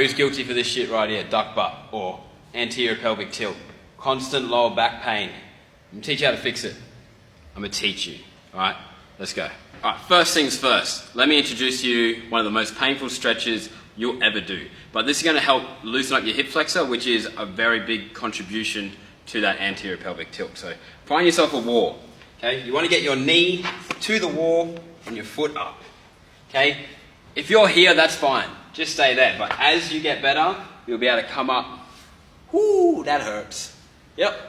Who's guilty for this shit right here? Duck butt or anterior pelvic tilt. Constant lower back pain. I'm gonna teach you how to fix it. I'm gonna teach you, all right? Let's go. All right, first things first. Let me introduce you one of the most painful stretches you'll ever do. But this is gonna help loosen up your hip flexor, which is a very big contribution to that anterior pelvic tilt. So find yourself a wall, okay? You wanna get your knee to the wall and your foot up, okay? If you're here, that's fine. Just stay there. But as you get better, you'll be able to come up. Whoo, that hurts. Yep.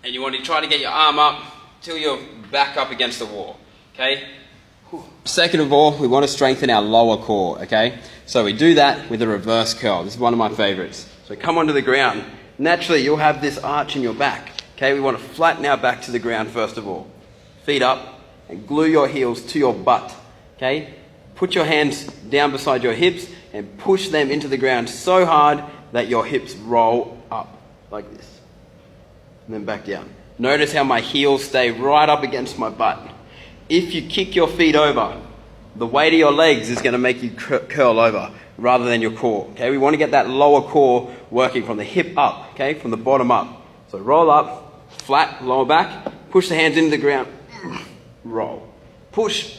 And you want to try to get your arm up till you're back up against the wall, okay? Second of all, we want to strengthen our lower core, okay? So we do that with a reverse curl. This is one of my favorites. So come onto the ground. Naturally, you'll have this arch in your back, okay? We want to flatten our back to the ground first of all. Feet up and glue your heels to your butt, okay? Put your hands down beside your hips and push them into the ground so hard that your hips roll up like this. And then back down. Notice how my heels stay right up against my butt. If you kick your feet over, the weight of your legs is going to make you curl over rather than your core. Okay, we want to get that lower core working from the hip up, okay, from the bottom up. So roll up, flat, lower back, push the hands into the ground, roll, push,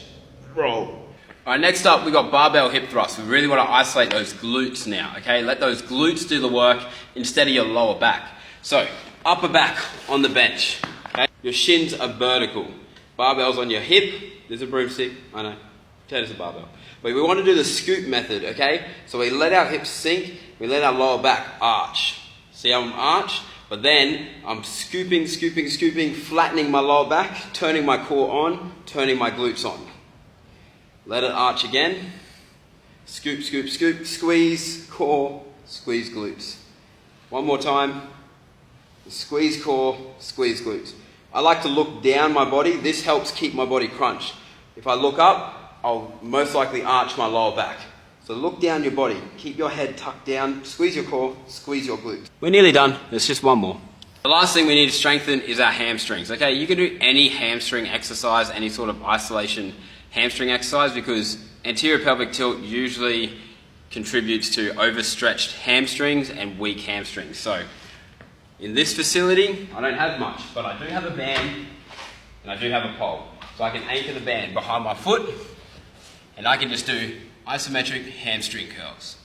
roll. All right, next up, we got barbell hip thrusts. We really want to isolate those glutes now, okay? Let those glutes do the work instead of your lower back. So, upper back on the bench, okay? Your shins are vertical. Barbell's on your hip. There's a broomstick, I know. There's a barbell. But we want to do the scoop method, okay? So we let our hips sink, we let our lower back arch. See how I'm arched? But then I'm scooping, flattening my lower back, turning my core on, turning my glutes on. Let it arch again. Scoop, squeeze core, squeeze glutes. One more time. Squeeze core, squeeze glutes. I like to look down my body. This helps keep my body crunched. If I look up, I'll most likely arch my lower back. So look down your body. Keep your head tucked down. Squeeze your core, squeeze your glutes. We're nearly done. There's just one more. The last thing we need to strengthen is our hamstrings. Okay, you can do any hamstring exercise, any sort of isolation hamstring exercise, because anterior pelvic tilt usually contributes to overstretched hamstrings and weak hamstrings. So in this facility, I don't have much, but I do have a band and I do have a pole. So I can anchor the band behind my foot and I can just do isometric hamstring curls.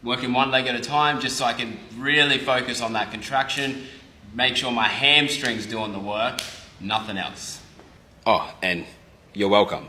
Working one leg at a time just so I can really focus on that contraction, make sure my hamstring's doing the work, nothing else. Oh, and you're welcome.